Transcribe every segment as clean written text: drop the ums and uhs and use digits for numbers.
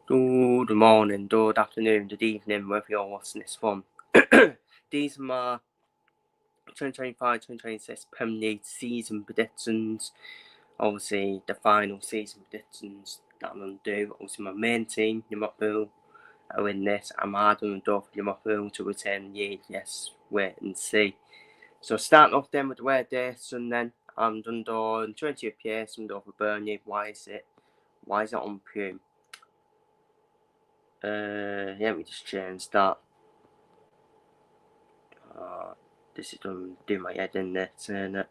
Good morning, good afternoon, good evening, wherever you're watching this from. These are my 2025-2026 Premier League season predictions. Obviously, the final season predictions that I'm going to do. Obviously, my main team, Liverpool, are in this. I'm hard on the door for Liverpool to return the league. Yes, wait and see. So, starting off then with the Red Days, and then I'm done on 20th place, I'm done for Burnley. Why is it on Pume? Let me just change that. This is going to do my head in there, turn it.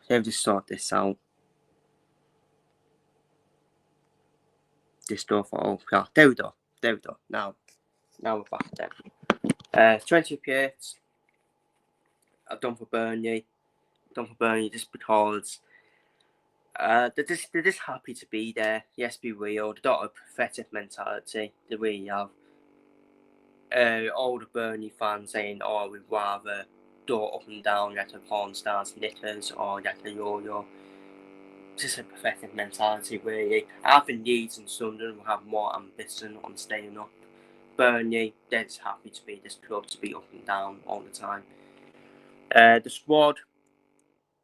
Let me just sort this out. This stuff, oh, yeah, there we go. Now we're back then. 20 PS. I've done for Burnley. Just because they're just happy to be there. Yes, be real. They've got a pathetic mentality. They really have. All the Burnley fans saying, "Oh, we'd rather do it up and down, get a porn stars knickers or get a yo-yo." Just a pathetic mentality, really. I think Leeds and Sunderland will have more ambition on staying up. Burnley, they're just happy to be this club, to be up and down all the time.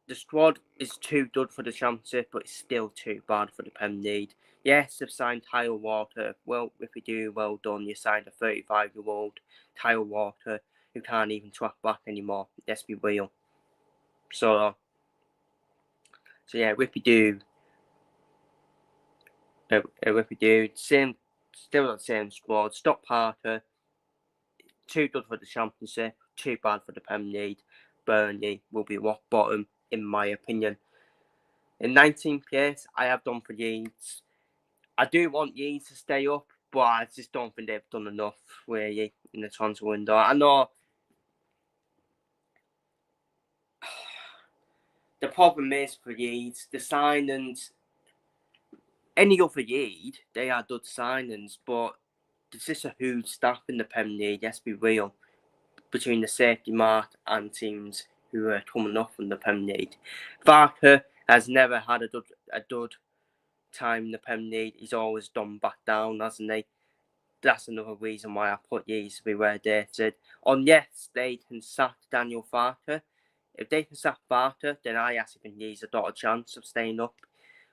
The squad is too good for the Championship, but it's still too bad for the Premier League. Yes, they've signed Kyle Walker. Well, if you do, well done. You signed a 35-year-old Kyle Walker who can't even track back anymore. Let's be real. So yeah, Whippy do. Still the same squad. Stop Parker. Too good for the Championship. Too bad for the Premier League. Burnley will be rock bottom, in my opinion. In 19th place, I have done for Leeds. I do want Leeds to stay up, but I just don't think they've done enough, really, in the transfer window. I know the problem is for Leeds, the signings, any other League, they are good signings, but there's just a huge staff in the Premier League, let's be real, between the safety mark and teams who are coming up from the Premier League. Barker has never had a good time in the Premier League. He's always done back down, hasn't he? That's another reason why I put these to be where dated. On yes, they can sack Daniel Farker. If they can sack Farker, then I actually think he's got a chance of staying up.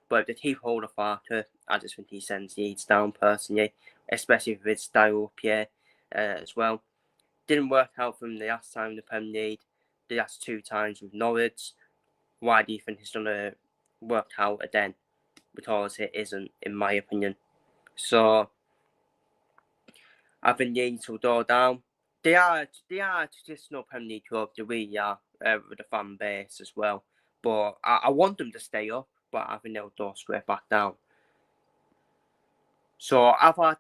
But if they keep hold of Farker, I just think he sends Leeds down personally, especially with his style up here as well. Didn't work out for him the last time in the Premier League. The last 2 times with Norwich. Why do you think it's going to work out again? Because it isn't, in my opinion. So I think Leeds will go down. They are a traditional Premier League club. They really are, with the fan base as well. But I want them to stay up, but I think they'll go straight back down. So have I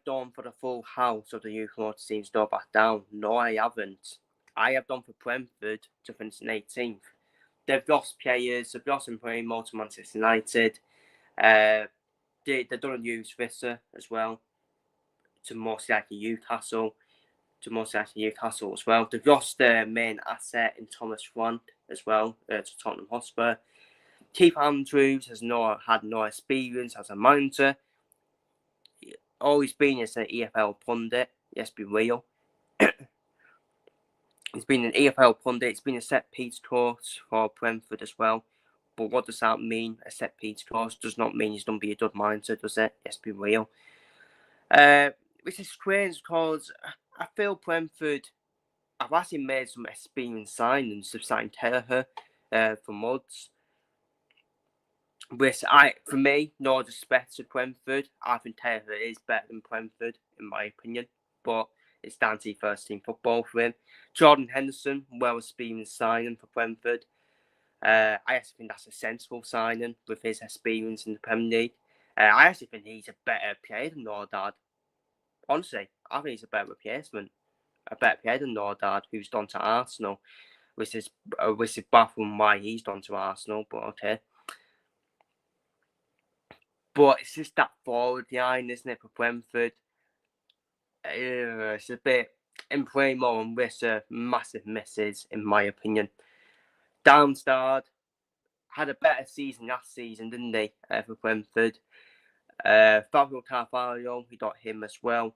done for the full house of the youth promoter teams to go back down? No, I haven't. I have done for Brentford to finish in 18th. They've lost players. They've lost in Primo to Manchester United. They've done use Visser as well to most likely Newcastle. As well. They've lost their main asset in Thomas Frank as well to Tottenham Hotspur. Keith Andrews has had no experience as a manager. All he's been is an EFL pundit. Let's be real. He's been an EFL pundit. It's been a set piece course for Brentford as well. But what does that mean? A set piece course does not mean he's going to be a good manager, does it? Let's be real. Which is strange because I feel Brentford have actually made some experienced signings. They've signed Kelleher for Muds. Which for me, no disrespect to Brentford, I think Kelleher is better than Brentford, in my opinion. But it's down to first team football for him. Jordan Henderson, well experienced signing for Brentford. I actually think that's a sensible signing with his experience in the Premier League. I actually think he's a better player than Nordad. Honestly, I think he's a better replacement. A better player than Nordad, who's gone to Arsenal. Which is baffling why he's gone to Arsenal, but okay. But it's just that forward line, isn't it, for Brentford? It's a bit Mbeumo and Wissa, massive misses, in my opinion. Darmstadt had a better season last season, didn't they, for Brentford? Fabio Carvalho, we got him as well.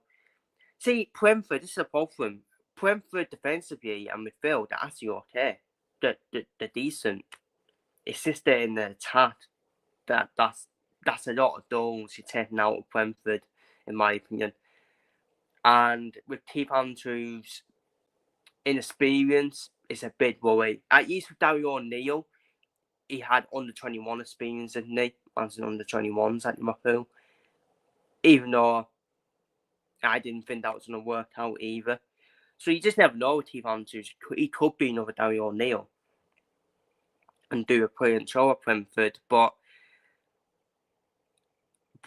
See, Brentford, this is a problem. Brentford defensively and midfield are actually okay. They're decent. It's just that in the attack that's a lot of goals you're taking out of Brentford, in my opinion. And with Keith Andrews' inexperience, it's a big worry. At least with Dario O'Neill, he had under 21 experience, didn't he? As an under 21s at Liverpool. Even though I didn't think that was going to work out either. So you just never know with Keith Andrews. He could be another Dario O'Neill and do a brilliant show at Brentford, but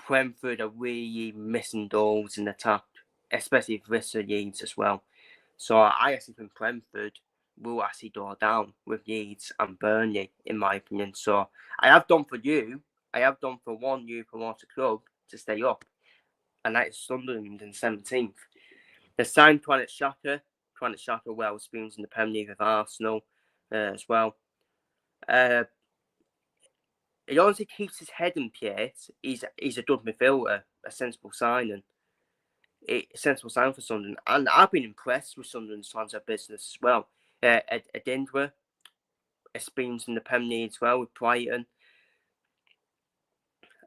Brentford are really missing goals in attack, especially if Wissa Leeds as well. So I actually think Brentford will actually go down with Leeds and Burnley, in my opinion. So I have done for one new promoted club to stay up, and that is Sunderland in 17th. They signed Granit Xhaka. Granit Xhaka well experienced in the Premier League with Arsenal as well. He honestly keeps his head in place. He's a good midfielder, a sensible signing. A sensible sign for Sunderland. And I've been impressed with Sunderland's transfer business as well. Adingra, experience in the Premier League as well with Brighton.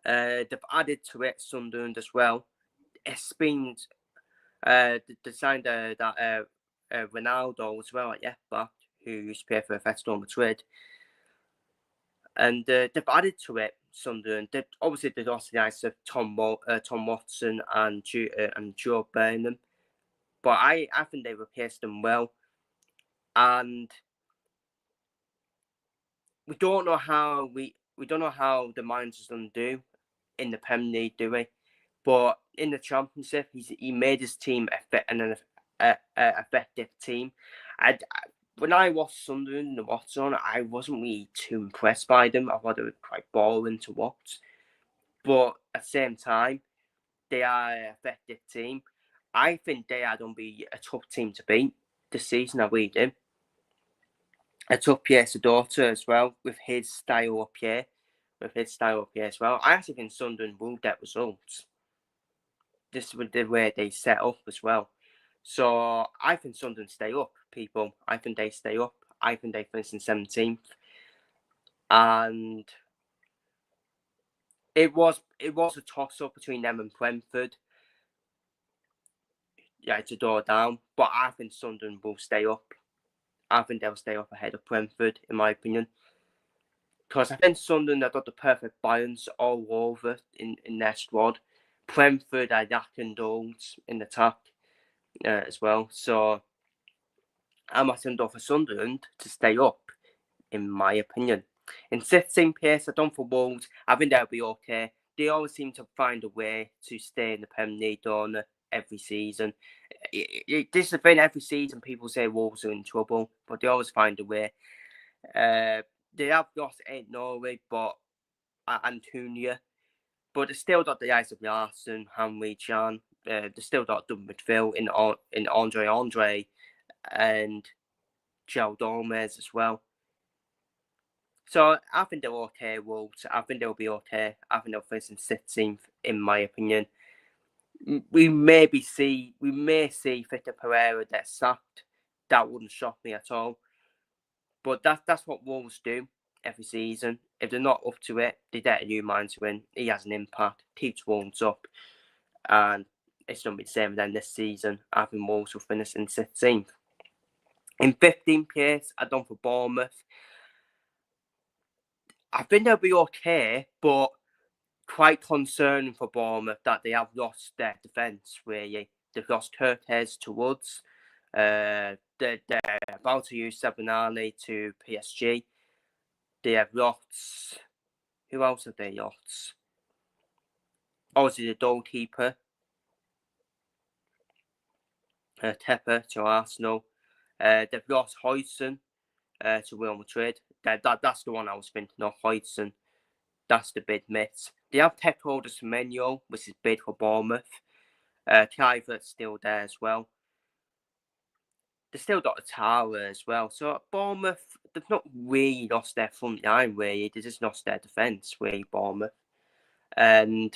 They've added to it Sunderland as well. Experience. They signed that Ronaldo as well at left back, who used to play for Atletico Madrid. And they've added to it Sunderland. They've lost the likes of Tom Watson and Joe Burnham, but I think they replaced them well. And we don't know how the manager's going to do in the Premier League, do we? But in the Championship, he made his team an effective team. When I watched Sunderland in the Watch On, I wasn't really too impressed by them. I thought they were quite boring to watch. But at the same time, they are an effective team. I think they are going to be a tough team to beat this season. I really do. A tough Pierre Sedorta as well, with his style up here. As well. I actually think Sunderland will get results. This is the way they set up as well. So I think Sunderland stay up, people. I think they stay up. I think they finish in 17th. And it was a toss-up between them and Brentford. Yeah, to go down. But I think Sunderland will stay up. I think they'll stay up ahead of Brentford, in my opinion. Because I think Sunderland have got the perfect balance all over in their squad. Brentford are lacking goals in attack as well. So I'm asking for Sunderland to stay up, in my opinion. In 16th place, I don't for Wolves. I think they'll be okay. They always seem to find a way to stay in the Premier League, don't they, every season. This is the thing, every season people say Wolves are in trouble, but they always find a way. They have lost Ed Norway, and Cunha, but they still got the eyes of Larson, Henry Chan. They still got good midfield in Andre, and Joe Gomez as well. So I think they're okay, Wolves. I think they'll be okay. I think they'll finish in 16th, in my opinion. We may see Victor Pereira get sacked. That wouldn't shock me at all. But that's what Wolves do every season. If they're not up to it, they get a new manager in. He has an impact, keeps Wolves up, and it's going to be the same then this season. I think Wolves will finish in 16th. In 15th place, I done for Bournemouth. I think they'll be okay, but quite concerning for Bournemouth that they have lost their defence, really. They've lost Cortez to Woods. They're about to use Sabinale to PSG. They have lost... Who else have they lost? Obviously, the goalkeeper. Tepper to Arsenal. They've lost Hodgson to Real Madrid. That's the one I was thinking of, Hodgson. That's the big miss. They have Tecro de Semenyo, which is big for Bournemouth. Kluivert's still there as well. They still got a tower as well. So Bournemouth, they've not really lost their front line, really. They just lost their defence, really, Bournemouth. And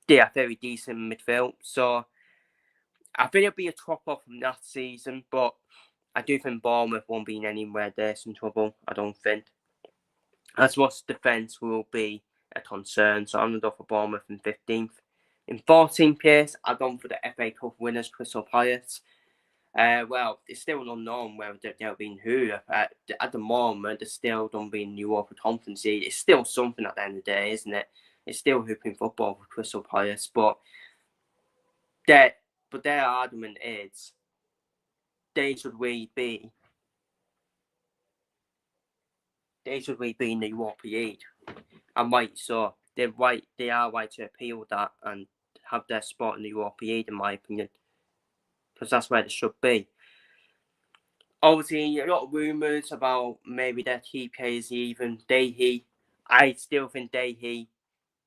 they are very decent midfield. So I think it'll be a drop off from that season, but I do think Bournemouth won't be in anywhere there's some trouble, I don't think. As much defence will be a concern. So I'm going to go for Bournemouth in 15th. In 14th place, I've gone for the FA Cup winners, Crystal Palace. Well, it's still unknown whether they'll be in who. At the moment, they still don't be in Europa Conference League. It's still something at the end of the day, isn't it? It's still hooping football for Crystal Palace, but their argument is they should really be in the Europa League. And right, so they are right to appeal that and have their spot in the Europa League, in my opinion, because that's where they should be. Obviously, a lot of rumours about maybe their key players even Dehi. I still think Dehi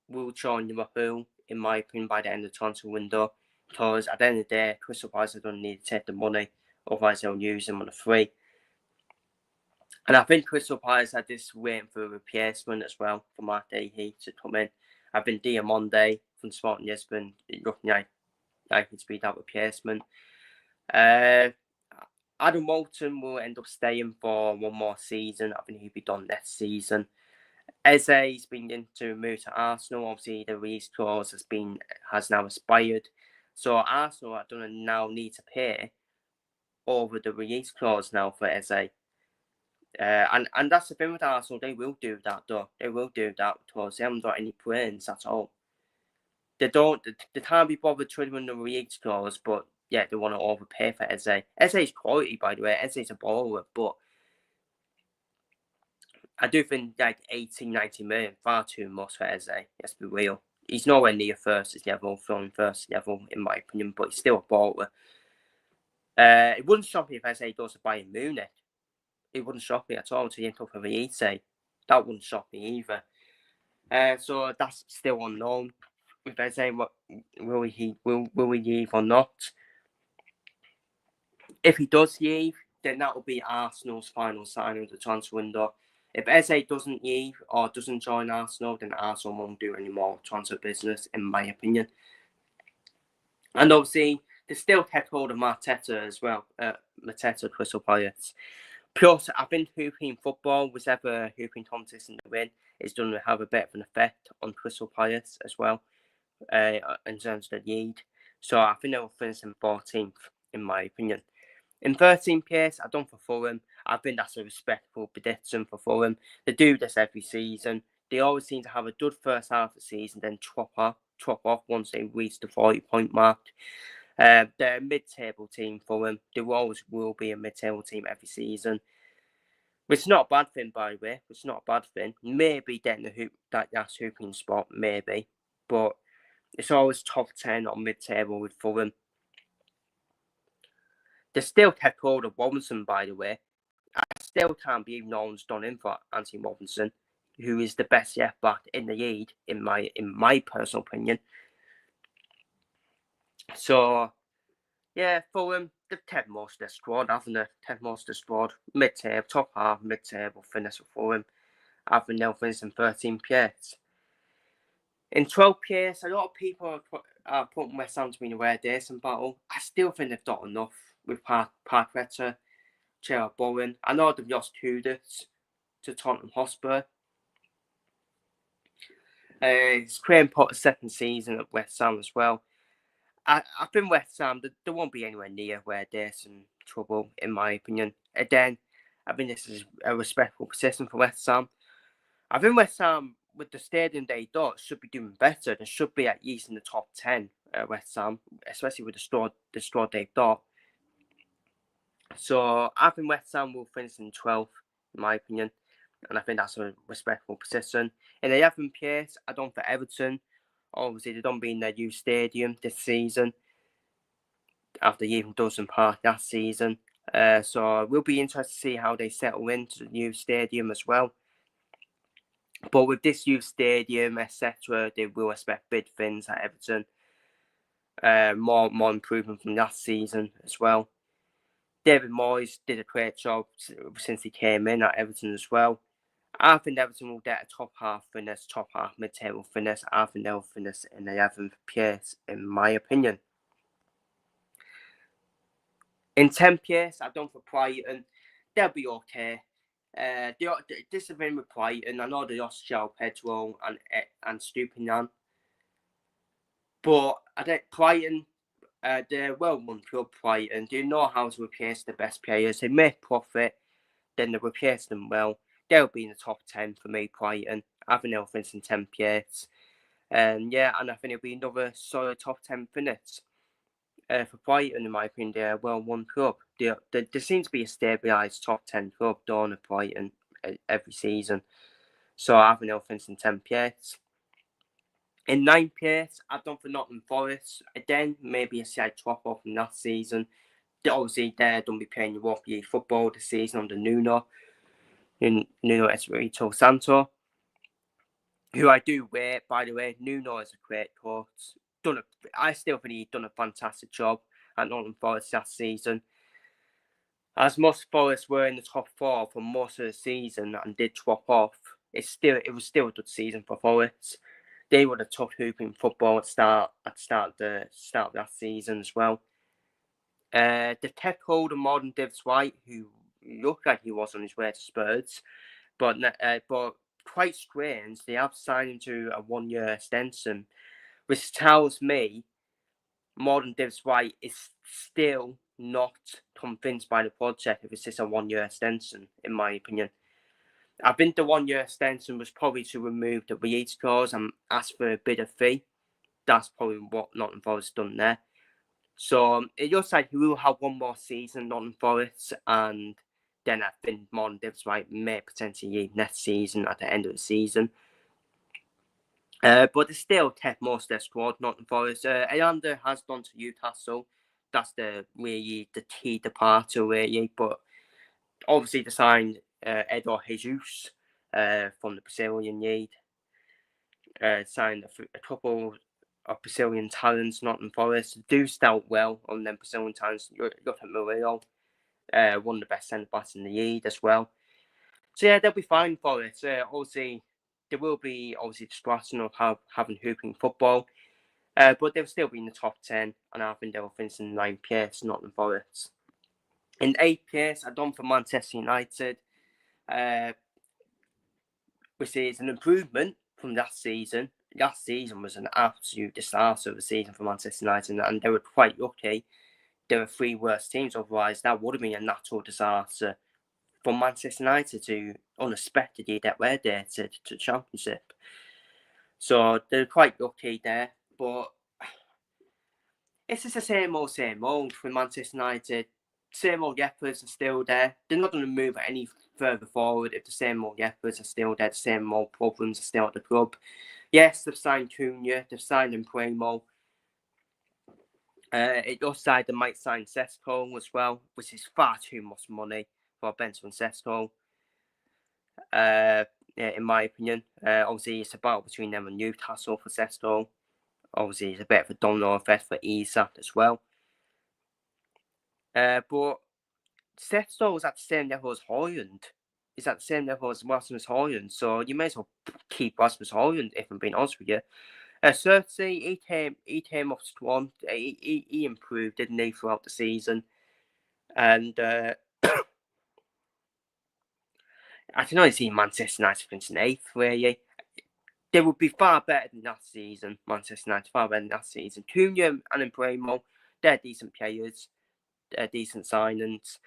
will join Liverpool, in my opinion, by the end of the transfer window, because at the end of the day, Crystal Palace don't need to take the money, otherwise they'll use them on a free. And I think Crystal Palace had this waiting for a replacement as well for Mark Dehi to come in. I think Diamonde from Sporting Lisbon looking like to be that replacement. Adam Walton will end up staying for one more season. I think he'll be done next season. Eze's been into a move to Arsenal. Obviously, the release clause has now expired. So Arsenal are going to now need to pay over the release clause now for Eze. And that's the thing with Arsenal. They will do that, though. They will do that because they haven't got any plans at all. They can't be bothered triggering the release clause, but yeah, they want to overpay for Eze. Eze's quality, by the way. Eze's a baller, but I do think like 18, 19 million, far too much for Eze. Let's be real. He's nowhere near first level, in my opinion, but he's still a baller. It wouldn't shock me if Eze does a Bayern Munich. It wouldn't shock me at all to end up with Eze. That wouldn't shock me either. So that's still unknown with Eze. Will he leave or not? If he does leave, then that will be Arsenal's final signing of the transfer window. If Eze doesn't leave or doesn't join Arsenal, then Arsenal won't do any more transfer business, in my opinion. And obviously, they still kept hold of Mateta as well. Mateta, Crystal Palace. Plus, I think hooping football, whichever hooping competition they win, is going to have a bit of an effect on Crystal Palace as well, in terms of the lead. So I think they'll finish in 14th, in my opinion. In 13th place, I've done for Fulham. I think that's a respectable prediction for Fulham. They do this every season. They always seem to have a good first half of the season, then drop off once they reach the 40-point mark. They're a mid-table team, Fulham. They always will be a mid-table team every season. Which is not a bad thing, by the way. It's not a bad thing. Maybe getting that's hooping spot, maybe. But it's always top 10 or mid-table with Fulham. They still kept hold of Robinson, by the way. I still can't believe no one's done in for Anthony Robinson, who is the best left back in the league, in my personal opinion. So, yeah, Fulham, they've kept most of their squad, haven't they? Kept most of the squad. Mid-table, top half, mid-table finish for Fulham. I think they'll finish in 13th place. In 12th place, a lot of people are putting West Ham to be in a relegation battle. I still think they've done enough with Paqueta, Gerard Bowen. I know they've lost Kudus to Tottenham Hotspur. It's Graham Potter's second season at West Ham as well. I think West Ham, they won't be anywhere near where there's some trouble, in my opinion. Again, I think this is a respectful position for West Ham. I think West Ham, with the stadium they got, should be doing better. They should be at least in the top 10 at West Ham, especially with the squad they've got. So I think West Ham will finish in 12th, in my opinion. And I think that's a respectable position. In the 11th place, I don't for Everton. Obviously, they don't be in their new stadium this season, after even Dawson Park last season. So we'll be interested to see how they settle into the new stadium as well. But with this youth stadium, etc., they will expect big things at Everton. More improvement from last season as well. David Moyes did a great job since he came in at Everton as well. I think Everton will get a top half finish, top half mid-table finish. I think they'll finish in the 11th place, in my opinion. In 10th place, I don't think Brighton, they'll be okay. This is with Brighton. I know they lost João Pedro and Stupinian, but I think Brighton, they're well-run club. Brighton, they know how to replace the best players. They make profit, then they replace them well. They'll be in the top 10 for me, Brighton. I think they'll finish in 10th place. And I think it'll be another solid top 10 finish. For Brighton, in my opinion, they're a well-run club. There seems to be a stabilised top 10 club, don't it, Brighton, every season. So I think they'll finish in 10th place. In 9th place, I've done for Nottingham Forest. Again, maybe a slight drop-off from last season. Obviously, they don't be playing Europa League football this season under Nuno Espirito Santo, who I do rate, by the way. Nuno is a great coach. I still think he's done a fantastic job at Nottingham Forest last season. As most Forest were in the top 4 for most of the season and did drop off, it was still a good season for Forest. They were the tough hooping football at start of that season as well. They kept hold of Morgan Gibbs-White, who looked like he was on his way to Spurs, but quite strange, they have signed him to a 1-year extension, which tells me Morgan Gibbs-White is still not convinced by the project if it's just a 1-year extension, in my opinion. I think the 1-year extension was probably to remove the release clause and ask for a bigger fee. That's probably what Nottingham Forest done there. So it looks like he will have one more season, Nottingham Forest, and then I think Morgan Gibbs-White may potentially leave next season at the end of the season. But they still kept most of their squad, Nottingham Forest. Ayanda has gone to Newcastle. That's the key departure, really. But obviously they signed Eduardo Jesus from the Brazilian league. Signed a couple of Brazilian talents, Nottingham Forest. Do start well on them Brazilian talents. Look at Murillo, one of the best centre-backs in the league as well. So yeah, they'll be fine for it. Obviously, there will be distraction of having hooping football, but they'll still be in the top 10, and I think they'll finish in 9th place, Nottingham Forest. In 8th place, I've done for Manchester United, which is an improvement from last season. Last season was an absolute disaster of a season for Manchester United, and they were quite lucky. There were 3 worst teams, otherwise that would have been a natural disaster for Manchester United to unexpectedly get relegated to the Championship. So they're quite lucky there, but it's just the same old with Manchester United. Same old Yepers are still there. They're not going to move any further forward if the same old Yepers are still there, the same old problems are still at the club. Yes, they've signed Cunha, they've signed Mpremo. It looks like they might sign Sesko as well, which is far too much money for Benson Sesko. In my opinion, obviously it's a battle between them and Newcastle for Sesko. Obviously, it's a bit of a domino effect for Isak as well. But Sesko is at the same level as Højlund. He's at the same level as Rasmus Højlund, so you may as well keep Rasmus Højlund, if I'm being honest with you. Cersei, he came off strong. He improved, didn't he, throughout the season? And I can only see Manchester United finishing 8th, really. They would be far better than last season, Manchester United, far better than last season. Cunha and Mpremo, they're decent players, they're decent signings.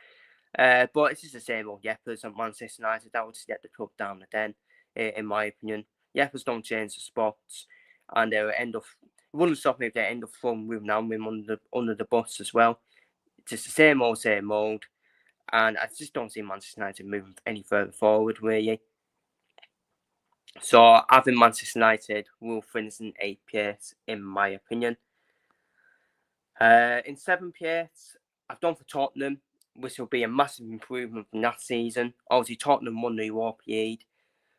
But it's just the same old Yepers at Manchester United. That would just get the club down again, in my opinion. Yepers don't change the spots, and they'll it wouldn't stop me if they end up throwing Wijnaldum under the bus as well. It's just the same old, and I just don't see Manchester United moving any further forward, really. So I think Manchester United will finish in 8th place, in my opinion. In 7th place, I've done for Tottenham, which will be a massive improvement from last season. Obviously, Tottenham won the Europa League,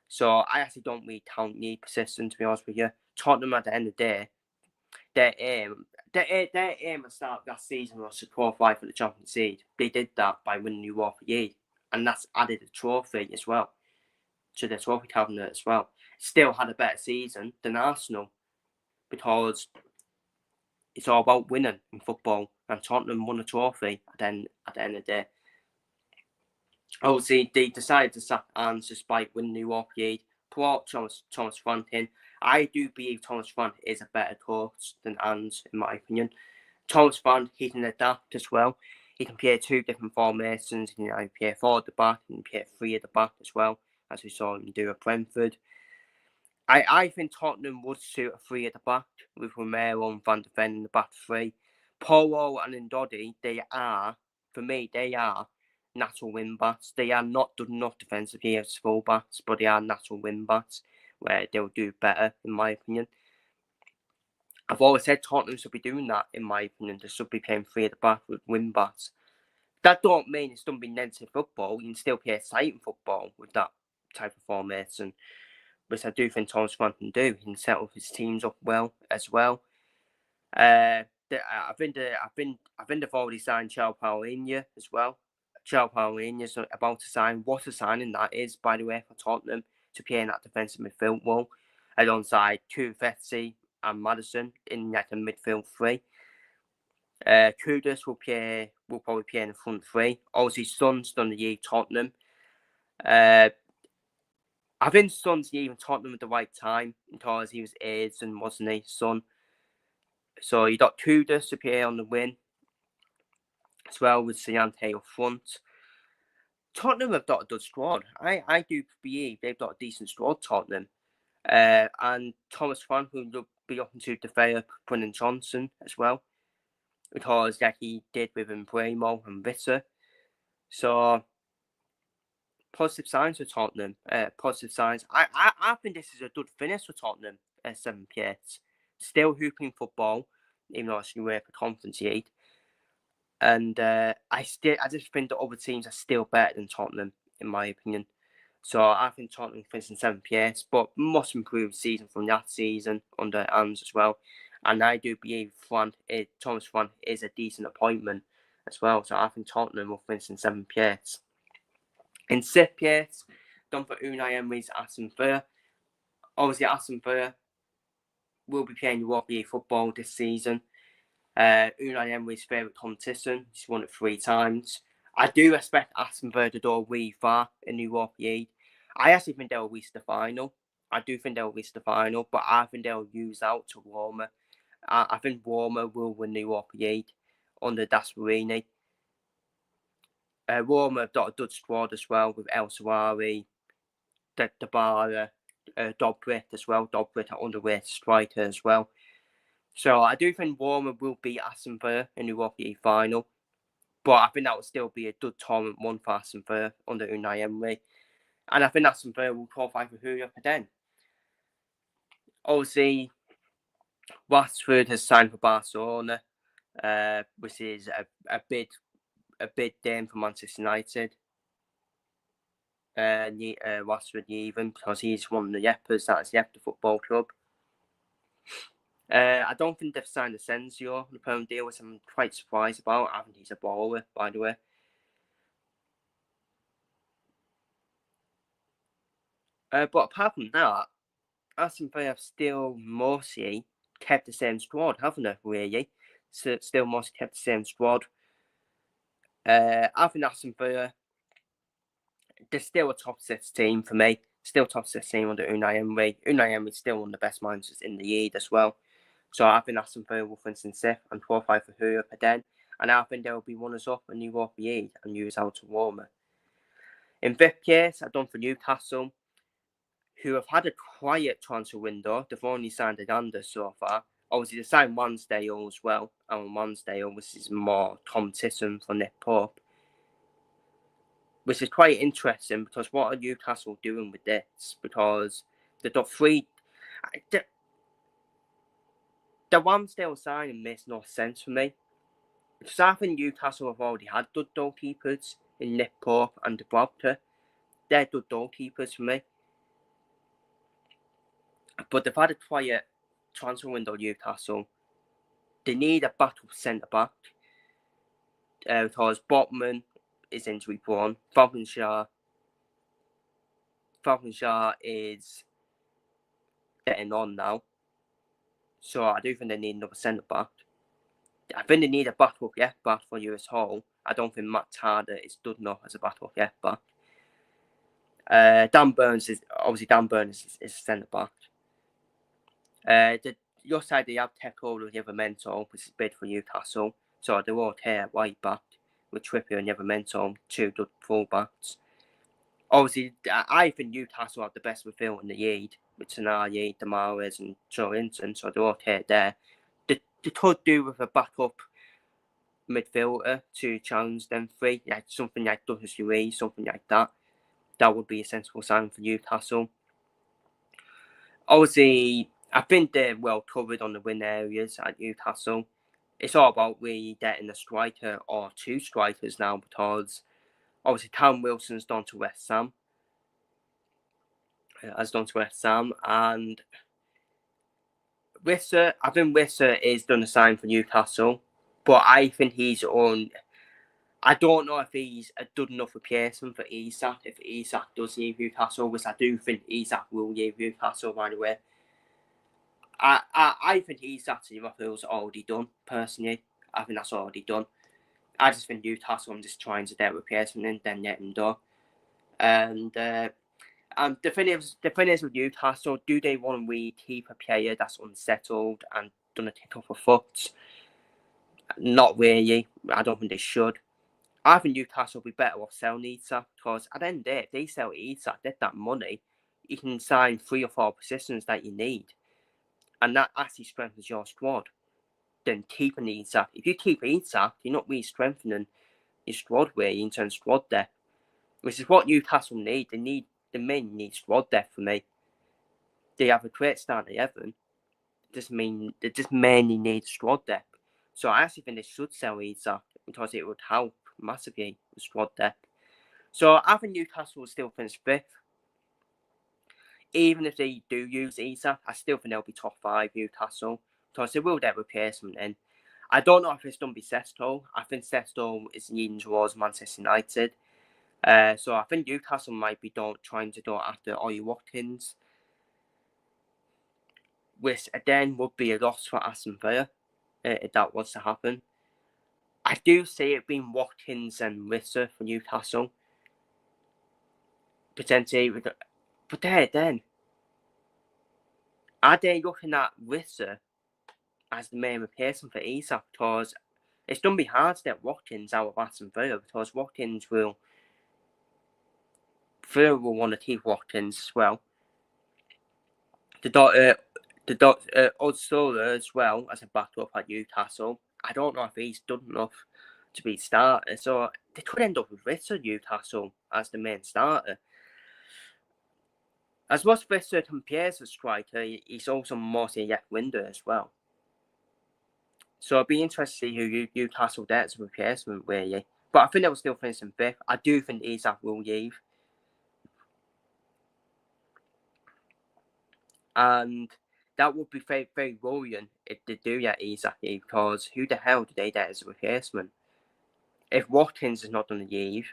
so I actually don't really count league position, to be honest with you. Tottenham, at the end of the day, their aim, their aim at the start of that season was to qualify for the Champions League. They did that by winning the Europa League, and that's added a trophy as well to the trophy cabinet as well. Still had a better season than Arsenal because it's all about winning in football, and Tottenham won a trophy at the end of the day. Obviously, they decided to sack Hans despite winning the Europa League. Brought Thomas Frank in. I do believe Thomas Frank is a better coach than Hans, in my opinion. Thomas Frank, he can adapt as well. He can play 2 different formations. He can play 4 at the back and play 3 at the back as well, as we saw him do at Brentford. I think Tottenham would suit a 3 at the back with Romero and Van de Ven in the back 3. Polo and Ndodi, for me, they are natural win-backs. They are not done enough defensively as full-backs, but they are natural win-backs where they'll do better, in my opinion. I've always said Tottenham should be doing that, in my opinion. They should be playing 3 at the back with win-backs. That don't mean it's don't be negative football. You can still play exciting football with that type of formation, which I do think Thomas Frank can do. He can set up his teams up well as well. I think they've already signed João Paulinho as well. João Paulinho is about to sign. What a signing that is, by the way, for Tottenham to play in that defensive midfield role alongside Kuvetsi and Maddison in like a midfield 3. Kudus will probably play in the front 3. Obviously, Son's done the year Tottenham. I think Son's leaving Tottenham at the right time because he was AIDS and wasn't he, Son? So you got Kudus to play on the wing as well with Siante up front. Tottenham have got a good squad. I do believe they've got a decent squad, Tottenham. And Thomas Frank will be looking to develop Brennan Johnson as well, because like he did with Bremo and Ritter. So positive signs for Tottenham. Positive signs. I think this is a good finish for Tottenham at 7th place. Still hooping football, even though it's UEFA Conference League. And I just think the other teams are still better than Tottenham, in my opinion. So I think Tottenham finished in 7th place, but must improve season from that season under Hans as well. And I do believe Thomas Frank is a decent appointment as well. So I think Tottenham will finish in 7th place. In 6th place, done for Unai Emery's Aston Villa. Obviously, Aston Villa will be playing Europa League football this season. Unai Emery's favourite competition. He's won it 3 times. I do expect Aston Villa to go really far in the Europa League. I actually think they'll reach the final. I do think they'll reach the final, but I think they'll lose out to Roma. I think Roma will win the Europa League under Gasperini. Roma have got a good squad as well with El Shaarawy, Dybala, Dobrik as well. Dobrik, an underrated striker as well. So I do think Roma will beat Aston Villa in the Europa League final. But I think that will still be a good tournament one for Aston Villa under Unai Emery. And I think Aston Villa will qualify for Europa then. Obviously, Rashford has signed for Barcelona, which is a big game for Manchester United. Rashford even, because he's one of the Yeppers, that's Yepper Football Club. I don't think they've signed Asensio on the permanent deal, which I'm quite surprised about. I think he's a baller, by the way. But apart from that, Aston Villa have still mostly kept the same squad, haven't they, really? So still mostly kept the same squad. I think Aston Villa, they're still a top 6 team for me. Still top 6 team under Unai Emery. Unai Emery's still one of the best managers in the league as well. So I think Aston Villa will finish in 6th and qualify for Europa then. And I think they'll be runners-up in the Europa League and lose out to Roma. In 5th place, I've done for Newcastle, who have had a quiet transfer window. They've only signed Aganda so far. Obviously, they signed Ramsdale as well. And Ramsdale, which is more competition for Nick Pope. Which is quite interesting, because what are Newcastle doing with this? Because they've got 3... The Ramsdale signing makes no sense for me. Because I think Newcastle have already had good goalkeepers in Nick Pope and Dubravka. They're good goalkeepers for me. But they've had a quiet transfer window, Newcastle. they need a backup centre back because Botman is injury prone. Falconshire is getting on now, so I do think they need another centre back. I think they need a backup left back for US Hall. I don't think Matt Tarder is good enough as a backup left back. Dan Burns is a centre back. Your side they have Teko and Livramento, which is bid for Newcastle. So they're all here right back with Trippier and Livramento, two good full-backs. Obviously, I think Newcastle have the best midfield in the league with Tenaya, Damares and Joe Linton, so they're all here there. They could do with a backup midfielder to challenge them three, like something like Douglas Luiz, something like that. That would be a sensible sign for Newcastle. Obviously, I think they're well covered on the win areas at Newcastle. It's all about really getting a striker or two strikers now because obviously Callum Wilson's gone to West Ham. And Wissa, I think Wissa is done a sign for Newcastle, but I think he's on. I don't know if he's a good enough replacement for Isak. If Isak does leave Newcastle, which I do think Isak will leave Newcastle, by the way. I think Isak's Liverpool's already done, personally. I think that's already done. I just think Newcastle, I'm just trying to get a replacement and then let him go. And the thing is with Newcastle, do they want to really keep a player that's unsettled and done a kick off a foot? Not really. I don't think they should. I think Newcastle will be better off selling Isak because at the end of the day, if they sell Isak, get that money, you can sign 3 or 4 positions that you need. And that actually strengthens your squad than keeping Isak. If you keep Isak, you're not really strengthening your squad way in terms of squad depth, which is what Newcastle need. The men need squad depth for me. They have a great start at 11. They just mainly need squad depth. So I actually think they should sell Isak because it would help massively with squad depth. So I think Newcastle will still finish 5th. Even if they do use Isak, I still think they'll be top 5 Newcastle because they will get replacement in. I don't know if it's done by Sesto. I think Sesto is leaning towards Manchester United. So I think Newcastle might be trying to go after Ollie Watkins, which again would be a loss for Aston Villa if that was to happen. I do see it being Watkins and Wissa for Newcastle. Potentially, but then, are they looking at Wissa as the main replacement for Isak? Because it's going to be hard to get Watkins out of Aston Villa because Watkins will want to keep Watkins as well. Odsola as well as a backup at Newcastle. I don't know if he's good enough to be starter, so they could end up with Wissa Newcastle as the main starter. As much as Wissa compares as striker, he's also mostly a left winger as well. So it'd be interesting to see who Newcastle gets as a replacement, really. But I think they will still finish in 5th. I do think Isak will leave. And that would be very, very worrying if they do get Isak leave, because who the hell do they get as a replacement? If Watkins is not going to leave,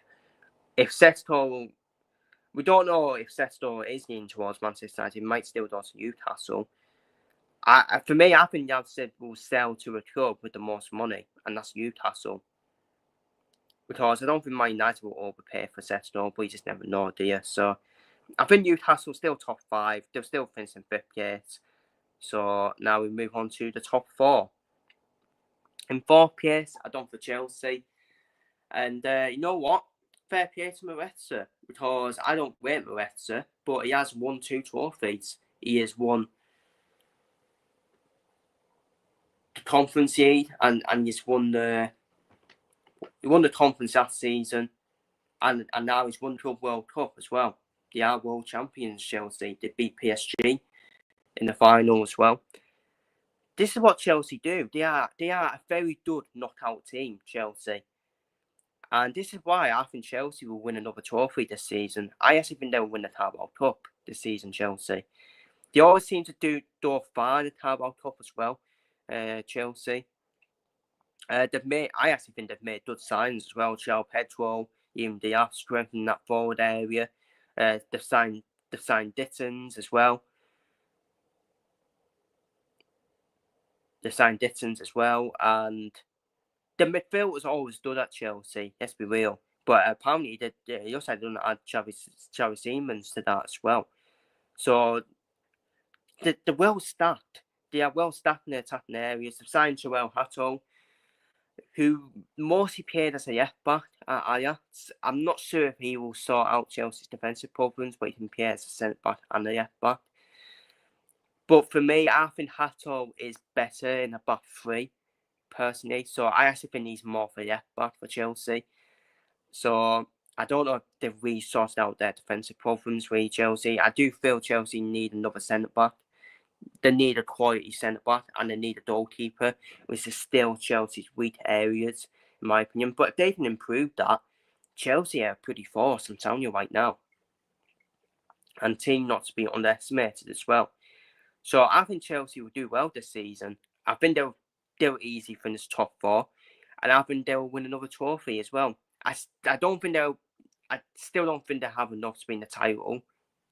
if Sesto, we don't know if Sesto is leaning towards Manchester United, he might still go to Newcastle. For me, I think United will sell to a club with the most money, and that's Newcastle. Because I don't think Man United will overpay for Sesto, but you just never know, do you? So I think Newcastle's still top 5. They'll still finish in 5th place. So now we move on to the top 4. In 4th place, I done for Chelsea. And you know what? Fair play to Maresca, because I don't rate Maresca, but he has won 2 trophies. He has won the Conference League and he's won the Conference last season, and now he's won the Club World Cup as well. They are world champions, Chelsea. They beat PSG in the final as well. This is what Chelsea do. They are a very good knockout team, Chelsea. And this is why I think Chelsea will win another trophy this season. I actually think they'll win the Carabao Cup this season, Chelsea. They always seem to do fine in the Carabao Cup as well, Chelsea. I actually think they've made good signs as well. João Pedro, even they have strengthened that forward area. They've signed Dittons as well. And the midfield was always good at Chelsea. Let's be real. But apparently, they also had done add Xavi Simons to that as well. So they're well stacked. They are well stacked in the attacking areas. They've signed Joel Hatto, who mostly played as a left back at Ajax. I'm not sure if he will sort out Chelsea's defensive problems, but he can play as a centre back and a left back. But for me, I think Hatto is better in a back three, personally. So I actually think he's more of a left back for Chelsea. So I don't know if they've really sorted out their defensive problems with Chelsea. I do feel Chelsea need another centre back. They need a quality centre back and they need a goalkeeper, which is still Chelsea's weak areas, in my opinion. But if they can improve that, Chelsea are pretty force, I'm telling you right now. And team not to be underestimated as well. So I think Chelsea will do well this season. I think they'll easily finish top four, and I think they'll win another trophy as well. I still don't think they have enough to win the title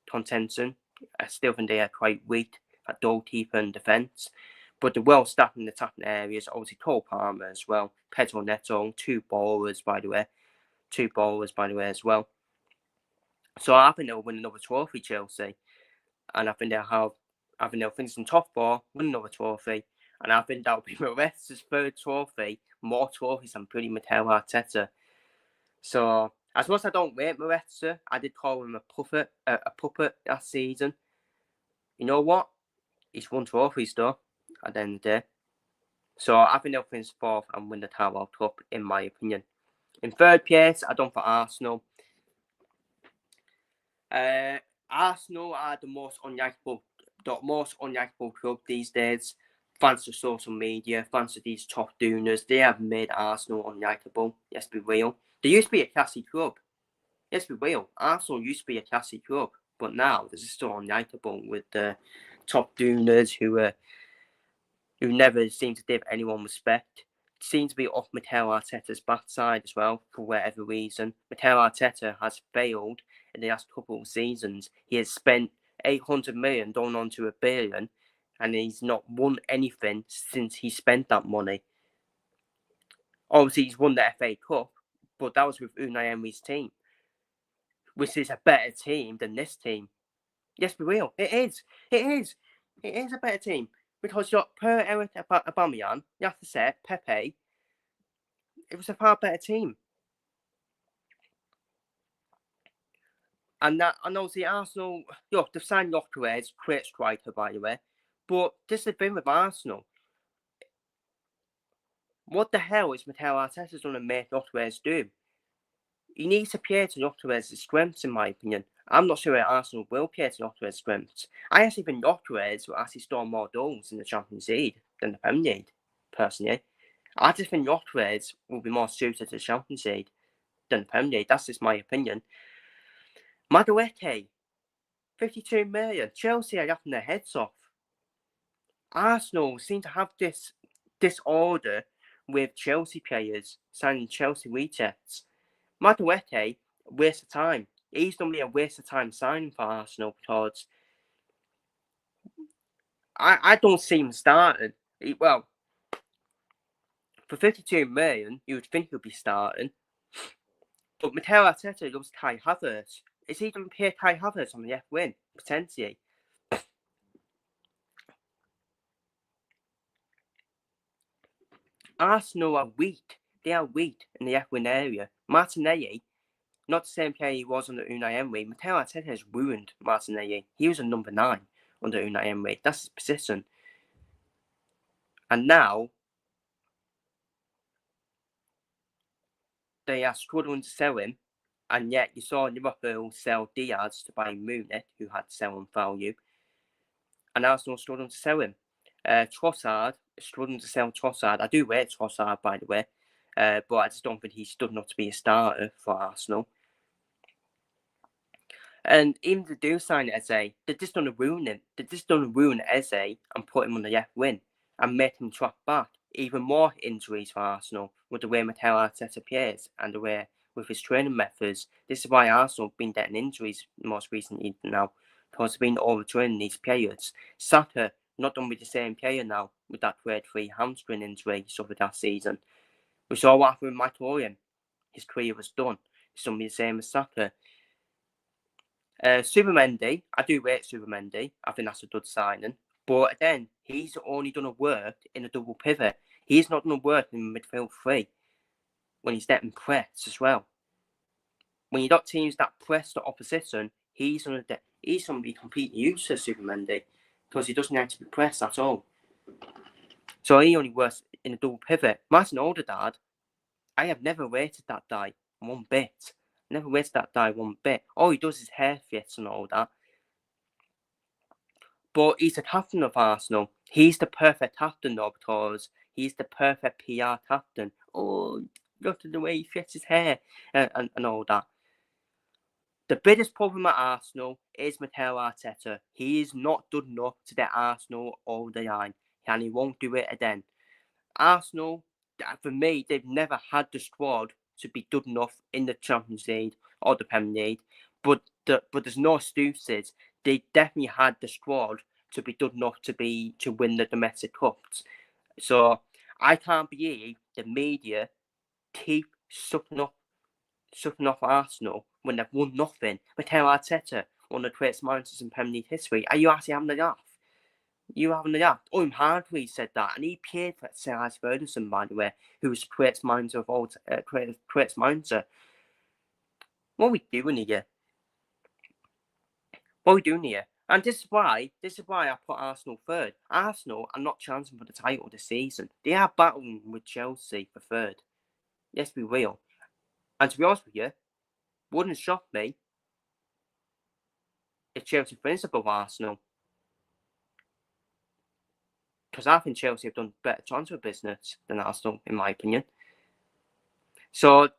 contention. I still think they are quite weak at goalkeeper and defence. But they're well stacked in the attacking areas. Obviously, Cole Palmer as well. Pedro Neto, two bowlers by the way as well. So I think they'll win another trophy, Chelsea, and I think they'll finish in top four, win another trophy, and I think that'll be Maresca's third trophy, more trophies than pretty Mikel Arteta. So as much as I don't rate Maresca, I did call him a puppet last season. You know what? He's won trophies though, at the end of the day. So I think they'll finish fourth and win the Carabao Cup, in my opinion. In third place, I don't for Arsenal. Arsenal are the most unlikable club these days. Thanks to social media, thanks to these top donors, they have made Arsenal unlikable. Let's be real. They used to be a classy club. Let's be real. Arsenal used to be a classy club, but now this is still unlikable with the top donors who never seem to give anyone respect. Seem to be off Mikel Arteta's backside as well, for whatever reason. Mikel Arteta has failed in the last couple of seasons. He has spent 800 million going on to $1 billion, and he's not won anything since he spent that money. Obviously, he's won the FA Cup, but that was with Unai Emery's team, which is a better team than this team. Let's be real. It is a better team. Because Per-Emerick Aubameyang, you have to say, Pepe, it was a far better team. And obviously Arsenal, look, they've signed Gyökeres, great striker, by the way. But this is the thing with Arsenal. What the hell is Mikel Arteta going to make Gyökeres do? He needs to play to Gyökeres' strengths, in my opinion. I'm not sure Arsenal will play to Gyökeres' strengths. I actually think Gyökeres will actually score more goals in the Champions League than the Premier League, personally. I just think Gyökeres will be more suited to the Champions League than the Premier League. That's just my opinion. Madueke, 52 million. Chelsea are yapping their heads off. Arsenal seem to have this disorder with Chelsea players signing Chelsea rejects. Madueke, waste of time. He's going to be a waste of time signing for Arsenal because I don't see him starting. Well, for 52 million, you would think he'll be starting. But Mikel Arteta loves Kai Havertz. Is he going to play Kai Havertz on the left wing? Potentially. Arsenal are weak. They are weak in the left wing area. Martinelli, not the same player he was under Unai Emery. Mikel Arteta has ruined Martinelli. He was a number 9 under Unai Emery. That's his position. And now, they are struggling to sell him. And yet, you saw Liverpool sell Diaz to Bayern Munich, who had selling value. And Arsenal struggling to sell him. Trossard, struggling to sell Trossard. I do rate Trossard, by the way. But I just don't think he's good enough to be a starter for Arsenal. And even if they do sign Eze, they're just going to ruin him. They're just going to ruin Eze and put him on the left wing and make him track back. even more injuries for Arsenal with the way Mikel Arteta plays and the way with his training methods. This is why Arsenal have been getting injuries most recently now, because they've been overtraining these players. Saka not done with the same player now with that grade 3 hamstring injury he suffered last season. We saw what happened with Michael Owen. His career was done. It's going to be the same as Saka. Subimendi, I do rate Subimendi. I think that's a good signing. But again, he's only done a work in a double pivot. He's not done a work in midfield 3 when he's getting pressed as well. When you got teams that press the opposition, he's going to be completely useless, Subimendi, because he doesn't have to be pressed at all. So he only works in a double pivot. Martin Odegaard, I have never rated that guy one bit. Never rated that guy one bit. All he does is hair fits and all that. But he's the captain of Arsenal. He's the perfect captain, though, because he's the perfect PR captain. Oh, look at the way he fits his hair and all that. The biggest problem at Arsenal is Mikel Arteta. He is not good enough to get Arsenal over the line, and he won't do it again. Arsenal, for me, they've never had the squad to be good enough in the Champions League or the Premier League. But there's no excuses. They definitely had the squad to be good enough to win the domestic cups. So I can't believe the media keep sucking off Arsenal when they've won nothing. Mikel Arteta, one of the greatest managers in Premier League history. Are you actually having a laugh? You having a laugh? Hardwick said that, and he played for Sir Alex Ferguson, by the way, who was the greatest manager of all greatest manager. What are we doing here? What are we doing here? And this is why I put Arsenal third. Arsenal are not chancing for the title this season. They are battling with Chelsea for third. Let's be real. And to be honest with you, wouldn't shock me if Chelsea finished above Arsenal. Because I think Chelsea have done better transfer business than Arsenal, in my opinion. So,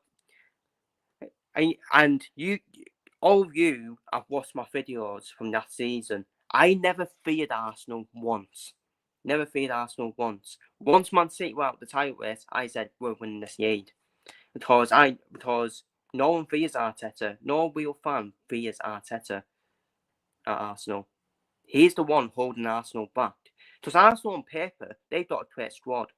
all of you have watched my videos from that season. I never feared Arsenal once. Never feared Arsenal once. Once Man City were out the title race, I said we're winning this league. Because no one fears Arteta. No real fan fears Arteta at Arsenal. He's the one holding Arsenal back. Because Arsenal on paper, they've got a great squad.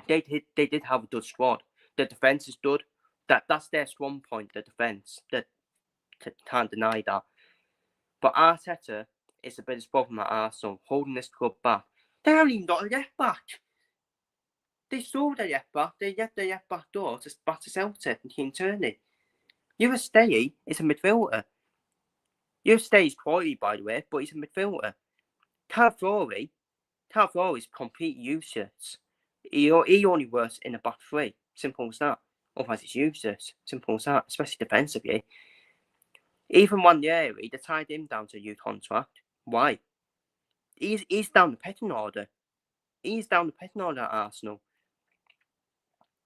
They did have a good squad. The defence is good. That's their strong point, the defence. Can't deny that. But Arteta is the biggest problem at Arsenal, holding this club back. They haven't even got a left back. They sold their left back. They left their left back door back to Celtic and Keane Turney. Eurostay is a midfielder. Eurostay is quality, by the way, but he's a midfielder. Calafiori is completely useless. He only works in a back 3. Simple as that. Otherwise, it's useless. Simple as that, especially defensively. Even Ranieri, they tied him down to a youth contract. Why? He's down the pecking order. He's down the pecking order at Arsenal.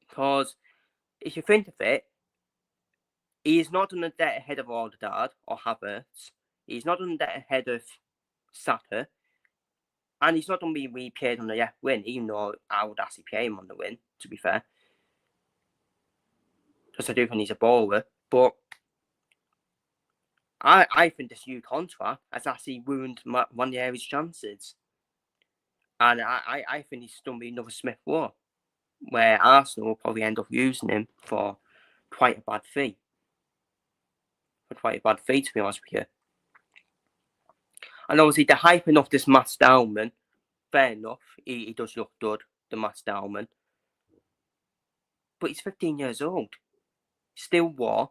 Because if you think of it, he's not on the debt ahead of Odegaard or Havertz. He's not on the debt ahead of Saka. And he's not going to be repaid on the left wing, even though I would actually pay him on the wing, to be fair. Because I do think he's a baller. But I think this new contract has actually ruined Ranieri's chances. And I think he's going to be another Smith Rowe, where Arsenal will probably end up using him for quite a bad fee. To be honest with you. And obviously, they're hyping off this Matt Stallman. Fair enough, he does look good, the Matt Stallman. But he's 15 years old. Still war.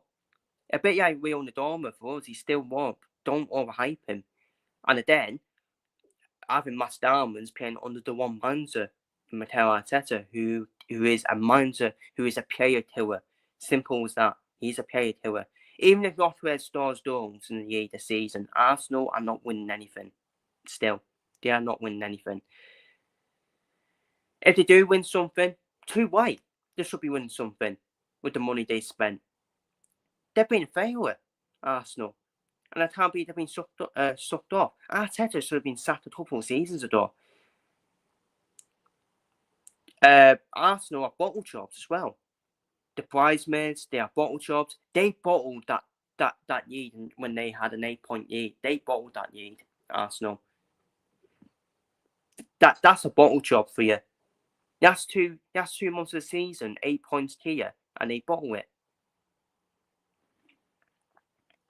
A bit like Rio Nadorma for us, he's still war. Don't overhype him. And then, having Matt Stallman's playing under the one manager, Mikel Arteta, who is a manager, who is a player killer. Simple as that. He's a player killer. Even if Rothwell stars goals in the league this season, Arsenal are not winning anything. Still, they are not winning anything. If they do win something, too white. They should be winning something with the money they spent. They've been a failure, Arsenal. And I can't believe they've been sucked off. Arteta should have been sacked a couple of seasons ago. Arsenal are bottle jobs as well. The bridesmaids, they are bottle jobs. They bottled that lead when they had an 8-point lead. They bottled that lead, Arsenal. That's a bottle job for you. That's 2 months of the season, 8 points here, and they bottle it.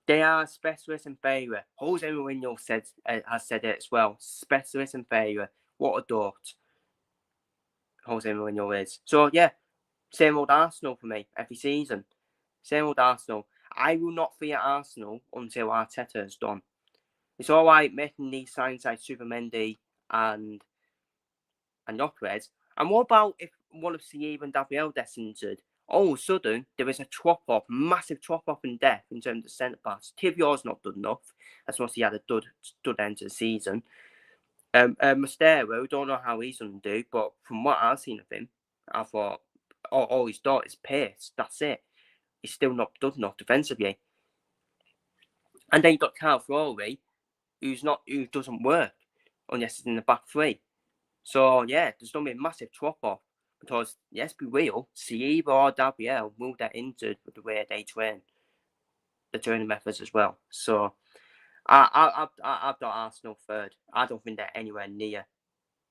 They are specialists in failure. Jose Mourinho has said it as well. Specialists in failure. What a dot Jose Mourinho is. So yeah, same old Arsenal for me every season. Same old Arsenal. I will not fear Arsenal until Arteta is done. It's all right making these signs like Supermendy and Gyökeres. And what about if one of Sierra and Gabriel gets injured? All of a sudden, there is a chop-off, massive chop-off in depth in terms of centre-backs. Kivior's not done enough, as much as he had a dud end to the season. Moustero, don't know how he's going to do, but from what I've seen of him, I thought all he's got is pace. That's it. He's still not done enough defensively. And then you've got Kyle Fleury, who doesn't work unless it's in the back three. So yeah, there's going to be a massive drop-off because, let's be real, Sierra or Gabriel will get injured with the way they train, the training methods as well. So I've got Arsenal third. I don't think they're anywhere near.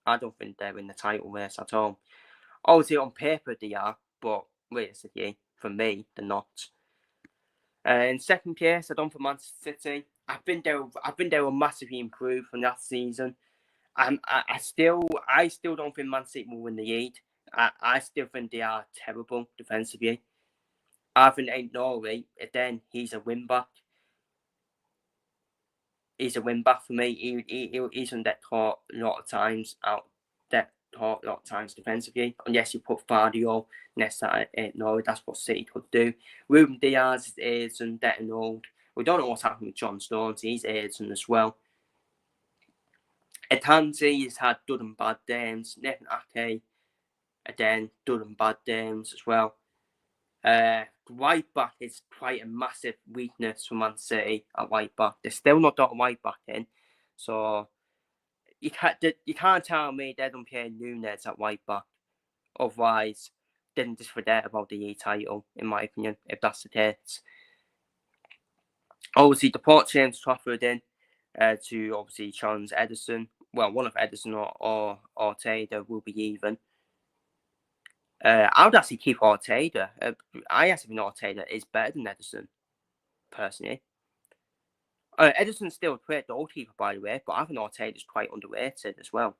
I don't think they're in the title race at all. Obviously, on paper they are, but realistically, for me, they're not. In second place, I don't for Manchester City. I've been there massively improved from last season. I still don't think Man City will win the league. I still think they are terrible defensively. I think Aït-Nouri, then he's a win back. He's a win back for me. He's on that caught a lot of times defensively. Unless you put Vardio next to Aït-Nouri, that's what City could do. Ruben Diaz is and getting old. We don't know what's happening with John Stones. He's aging as well. Etanzi has had good and bad games. Nathan Ake, again, good and bad games as well. Right back is quite a massive weakness for Man City at right back. They're still not got a right back in. So you can't tell me they don't play Nunes at right back. Otherwise, then just forget about the E title, in my opinion, if that's the case. Obviously, the port changed Trafford in to obviously challenge Ederson. Well, one of Ederson or Ortega will be even. I would actually keep Ortega. I actually think Ortega is better than Ederson, personally. Ederson's still a great goalkeeper, by the way, but I think Ortega is quite underrated as well.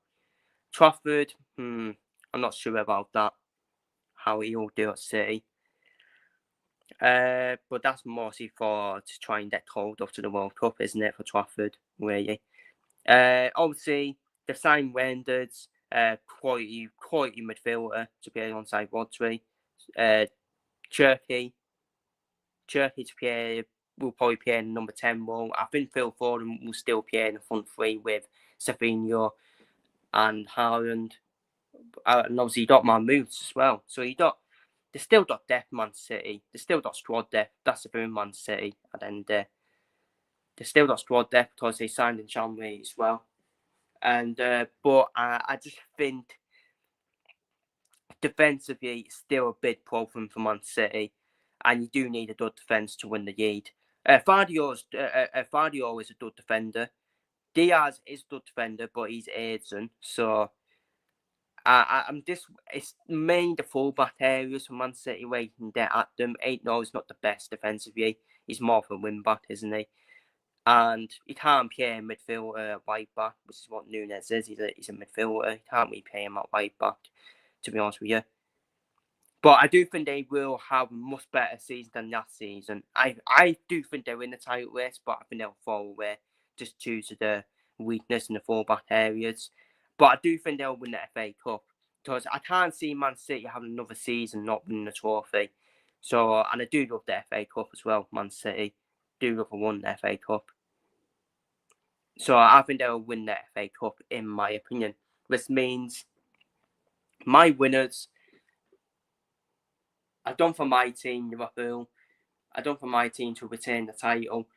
Trafford, I'm not sure about that, how he'll do at City. But that's mostly to try and get called up to the World Cup, isn't it, for Trafford, really? Obviously, they've signed Reinders, quality midfielder to play alongside Rodri. Cherky will probably play in the number 10 role. I think Phil Foden will still play in the front three with Savinho and Haaland. And obviously, you got Mahmoud as well. So they still got depth, Man City. They still got squad depth. That's the thing, Man City. And then they still got squad depth because they signed in Chamberlain as well. And but I just think defensively, it's still a big problem for Man City, and you do need a good defence to win the league. Vardio is a good defender. Diaz is a good defender, but he's aging, so it's mainly the fullback areas for Man City where you can get at them. Aït-Nouri is not the best defensively. He's more of a win back, isn't he? And he can't play midfielder right back, which is what Nunes is. He's a midfielder. You can't really play him at right back, to be honest with you. But I do think they will have a much better season than last season. I do think they're in the title race, but I think they'll fall away just due to the weakness in the fullback areas. But I do think they'll win the FA Cup because I can't see Man City having another season not winning the trophy. So, and I do love the FA Cup as well, Man City. Do love a won the FA Cup. So I think they'll win the FA Cup, in my opinion. Which means my winners, I've done for my team, Liverpool. I've done for my team to retain the title.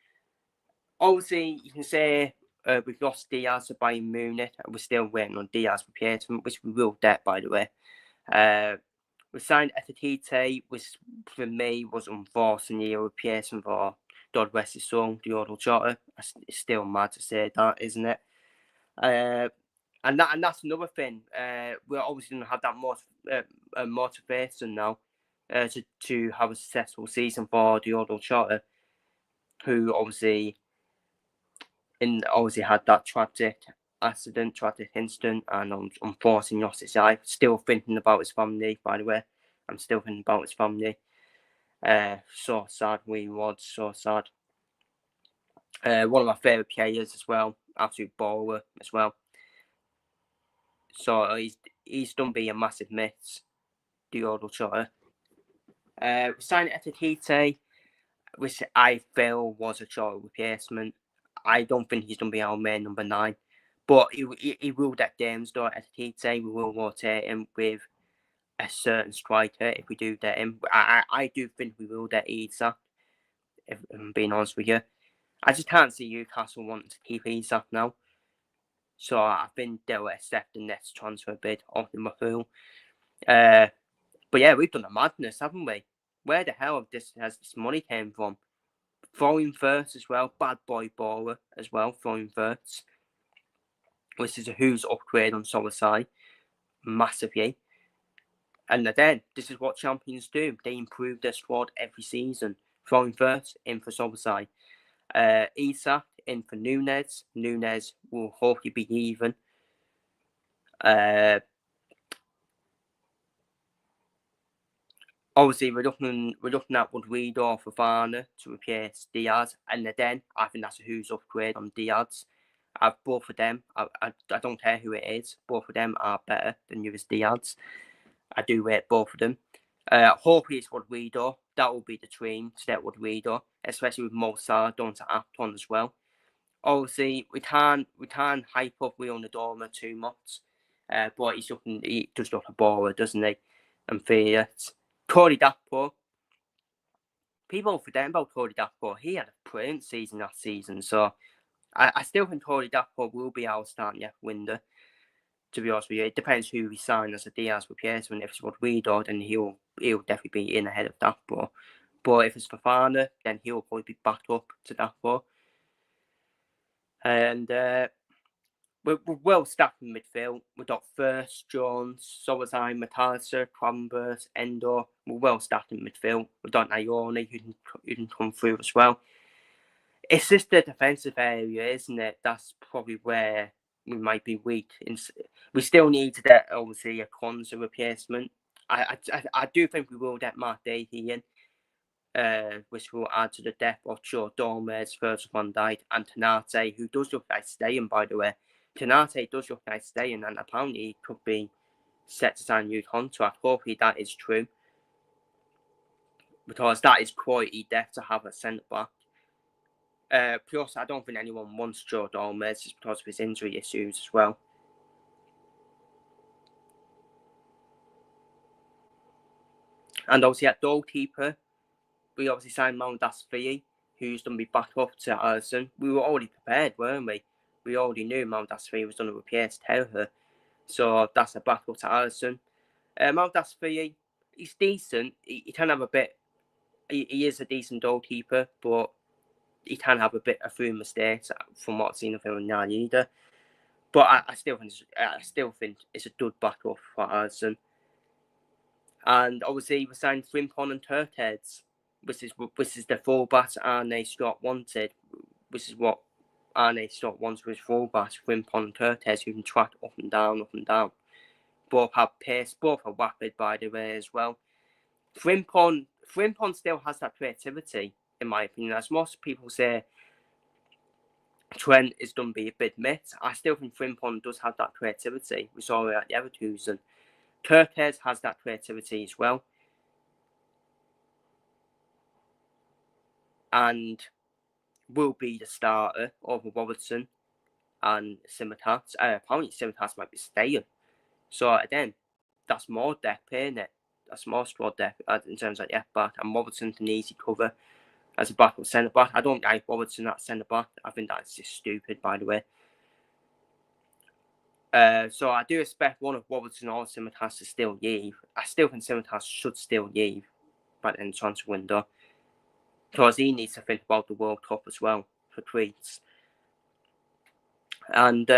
Obviously, you can say we've lost Diaz to Bayern Munich, and we're still waiting on Diaz replacement, which we will get, by the way. We signed Etetite, which for me was unfortunately a replacement for Dodd West's son, Diodlo Jota. It's still mad to say that, isn't it? And that's another thing. We're obviously going to have that motivation now to have a successful season for Diodlo Jota, who obviously had that tragic incident, and unfortunately lost his eye. Still thinking about his family, by the way. I'm still thinking about his family. So sad, we was so sad. One of my favourite players as well, absolute baller as well. So he's done be a massive miss, Diodlo Jota. We signed Etetite, which I feel was a Jota replacement. I don't think he's done be our main number 9. But he will get games though at Etetite. We will rotate him with a certain striker if we do get him. I do think we will get Isak, if I'm being honest with you. I just can't see Newcastle wanting to keep Isak now. So I think they'll accept the next transfer bid of the Mafool. But yeah, we've done a madness, haven't we? Where the hell has this money came from? Throwing first as well, bad boy baller as well, throwing first. Which is a huge upgrade on Solskjaer, massively. And then, this is what champions do. They improve their squad every season. Throwing first, in for Solskjaer. Isak, in for Nunez. Nunez will hopefully be even. Obviously, we're looking at Rodrigo or Fofana to replace Diaz. And then, I think that's a huge upgrade on Diaz. Both of them, I don't care who it is, both of them are better than Luis Diaz. I do rate both of them. Hopefully it's Rodrigo. That will be the dream to get Rodrigo, especially with Mo Salah down to Afton as well. Obviously, we can't hype up Real Nadorma too much, but he does look a baller, doesn't he? And Fiat. Cody Gakpo. People forget about Cody Gakpo. He had a brilliant season last season, so I still think Cody Gakpo will be our starting window. To be honest with you, it depends who we sign as a Diaz replacement. If it's Rodrigo, then he'll definitely be in ahead of Gakpo. But if it's Fofana, then he'll probably be backed up to Gakpo. And we're well staffed in midfield. We've got First, Jones, Solskjaer, McAllister, Cranberth, Endo. We're well staffed in midfield. We've got Ione who can come through as well. It's just the defensive area, isn't it? That's probably where we might be weak. We still need to get, obviously, a Kwanzaa replacement. I do think we will get Mark Davey in, which will add to the depth of Joe Dormes, Virgil van Dijk, and Tanate, who does look like staying, by the way. Tanate does look like staying, and apparently he could be set to sign a new contract. Hopefully that is true, because that is quality depth to have a centre-back. Plus, I don't think anyone wants Joe Dormes just because of his injury issues as well. And obviously at goalkeeper, we obviously signed Mount Asfee, who's going to be back up to Alisson. We were already prepared, weren't we? We already knew Mount Asfee was going to replace Taylor. So that's a backup to Alisson. Mount Asfee, he's decent. He can have a bit... He is a decent goalkeeper, but he can have a few mistakes from what I've seen of him in La Liga. But I still think it's a good backup for Alisson. And obviously we signed Frimpong and Turkheads, which is the fullback Arne Slot wanted, which is what Arne Slot wants with fullback Frimpong and Turkheads, who can track up and down. Both have pace, both are rapid, by the way, as well. Frimpong still has that creativity, in my opinion. As most people say, Trent is done be a bit miss. I still think Frimpong does have that creativity. We saw it at Leverkusen. Turkheads has that creativity as well. And will be the starter over Robertson and Tsimikas. Apparently Tsimikas might be staying. So again, that's more depth, isn't it? That's more squad depth in terms of left back. And Robertson's an easy cover as a backup centre back. I don't like Robertson at centre back. I think that's just stupid, by the way. So I do expect one of Robertson or Tsimikas to still leave. I still think Tsimikas should still leave by the end of the transfer window, because he needs to think about the World Cup as well for tweets. And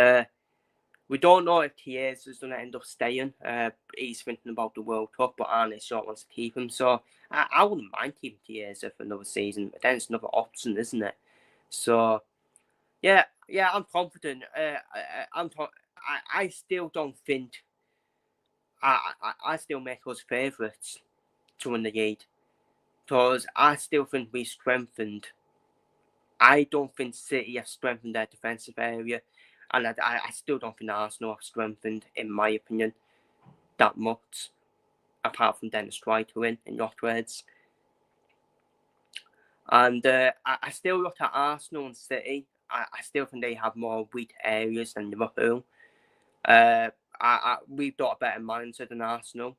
we don't know if Chiesa is going to end up staying. He's thinking about the World Cup, but Arne Slot wants to keep him. So I wouldn't mind keeping Chiesa for another season. But then it's another option, isn't it? So yeah, I'm confident. I still don't think. I still make us favourites to win the league, because I still think we strengthened. I don't think City have strengthened their defensive area, and I still don't think Arsenal have strengthened, in my opinion, that much, apart from Dennis Strike in your words. And I still look at Arsenal and City. I still think they have more weak areas than Liverpool. We've got a better manager than Arsenal.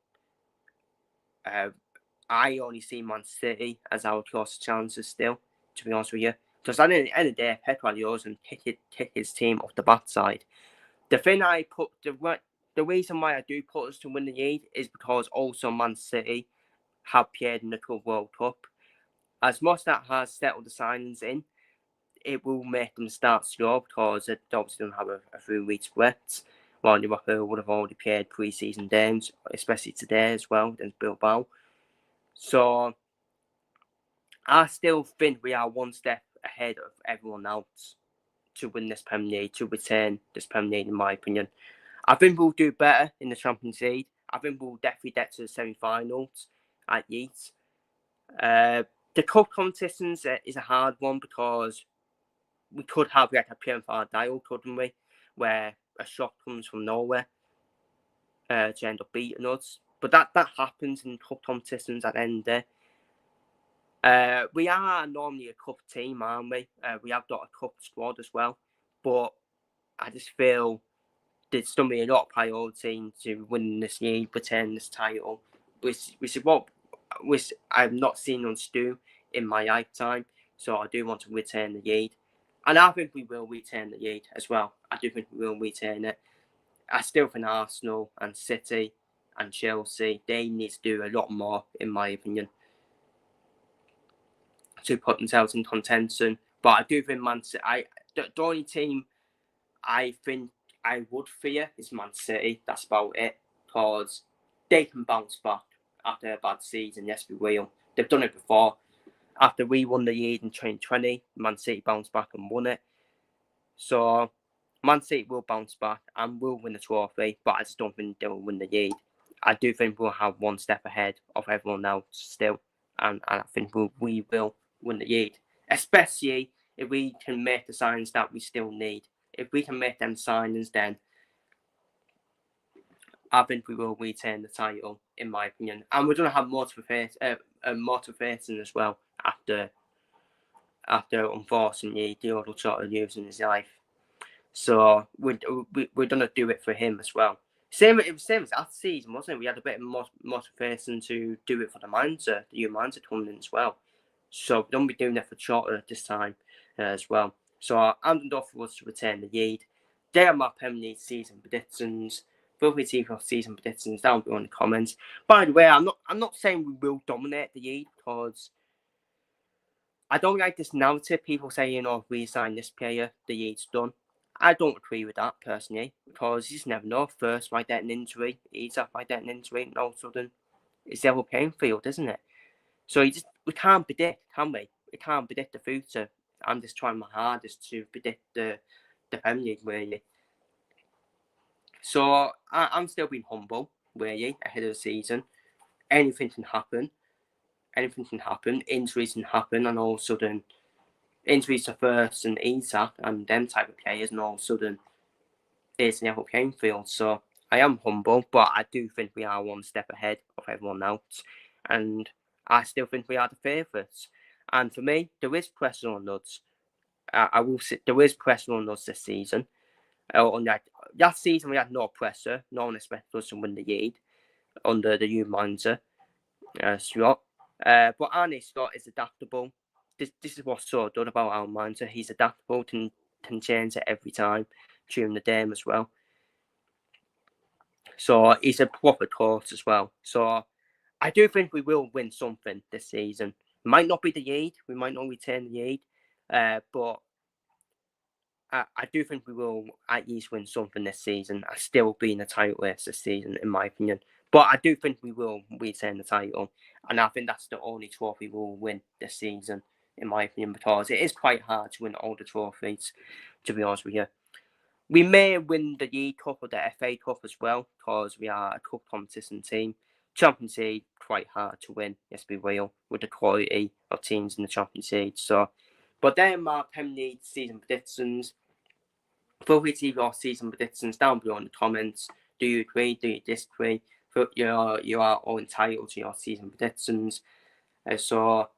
I only see Man City as our closest chances still, to be honest with you. Because at the end of the day, Pep Guardiola kick his team off the backside. The thing I put, the reason why I do put us to win the league is because also Man City have played in the Club World Cup. As much that has settled the signings in, it will make them start slow, because they obviously don't have a 3-week split. While Liverpool would have already played pre-season games, especially today as well, against Bilbao. So I still think we are one step ahead of everyone else to win this Premier League, to retain this Premier League, in my opinion. I think we'll do better in the Champions League. I think we'll definitely get to the semi-finals at least. The cup competitions is a hard one, because we could have like a Pierre Dial, couldn't we? Where a shot comes from nowhere to end up beating us. But that happens in cup competitions at the end of the day. We are normally a cup team, aren't we? We have got a cup squad as well. But I just feel there's going to be a lot of priority into winning this league, retaining this title, which is what I've not seen us do in my lifetime. So I do want to retain the lead. And I think we will retain the lead as well. I do think we will retain it. I still think Arsenal and City and Chelsea, they need to do a lot more, in my opinion, to put themselves in contention. But I do think Man City, the only team I think I would fear is Man City. That's about it, because they can bounce back after a bad season. Yes, we will. They've done it before. After we won the league in 2020, Man City bounced back and won it. So Man City will bounce back and will win the trophy, but I just don't think they will win the league. I do think we'll have one step ahead of everyone else still, and I think we will win the league, especially if we can make the signings that we still need. If we can make them signings, then I think we will retain the title, in my opinion. And we're going to have motivation as well after unfortunately Diogo Jota losing his life. So we're going to do it for him as well. It was same as last season, wasn't it? We had a bit of motivation to do it for the manager, the new manager coming in as well. So we're going to be doing it for Jota this time as well. So I'm going for us to retain the lead. They are my Premier League season predictions. Feel free to leave your season predictions down below in the comments. By the way, I'm not saying we will dominate the league, because I don't like this narrative. People saying, "Oh, we sign this player, the league's done." I don't agree with that personally, because you just never know. First, might get an injury. Either might get an injury, and all of a sudden, it's level playing field, isn't it? So we can't predict, can we? We can't predict the future. I'm just trying my hardest to predict the Premier League, really. So I'm still being humble, really, ahead of the season. Anything can happen. Anything can happen. Injuries can happen, and all of a sudden, injuries to First and Isak and them type of players, and all of a sudden, it's an level playing field. So I am humble, but I do think we are one step ahead of everyone else, and I still think we are the favourites. And for me, there is pressure on us. I will say there is pressure on us this season. On last season, we had no pressure. No one expected us to win the league under the new manager, Slot. But Arne Slot is adaptable. This is what's so good about our manager. He's adaptable, can change it every time during the game as well. So he's a proper coach as well. So I do think we will win something this season. Might not be the Yade. We might not retain the Yade. But I do think we will at least win something this season. I still be in the title race this season, in my opinion. But I do think we will retain the title. And I think that's the only trophy we'll win this season, in my opinion, because it is quite hard to win all the trophies, to be honest with you. We may win the League Cup or the FA Cup as well, because we are a cup competition team. Champions League, quite hard to win, let's be real, with the quality of teams in the Champions League. So, but then my Premier League season predictions. Feel free to leave your season predictions down below in the comments. Do you agree? Do you disagree? You are all entitled to your season predictions. So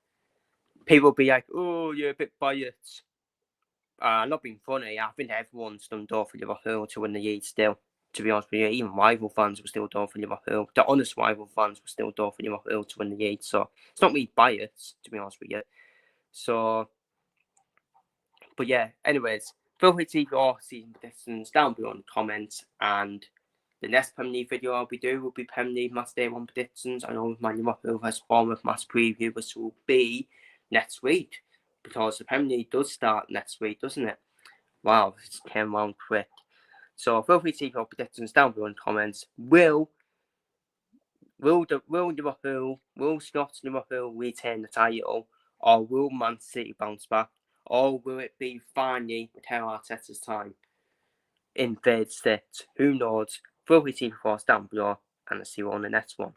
people will be like, "Oh, you're a bit biased." Not being funny, I think everyone's done door for Liverpool to win the league still. To be honest with you, even rival fans were still door for Liverpool. The honest rival fans were still door for Liverpool to win the league. So it's not me biased, to be honest with you. So, but yeah, anyways, feel free to leave your season predictions down below in the comments. And the next Premier League video I'll be doing will be Premier League Match Day 1 predictions. I know my Liverpool vs Bournemouth match preview, which will be next week. Because the Premier League does start next week, doesn't it? Wow, this came around quick. So feel free to leave your predictions down below in the comments. Will Scott's Liverpool retain the title, or will Man City bounce back, or will it be finally Mikel Arteta's time in third state? Who knows? Feel free to leave your thoughts down below, and I'll see you on the next one.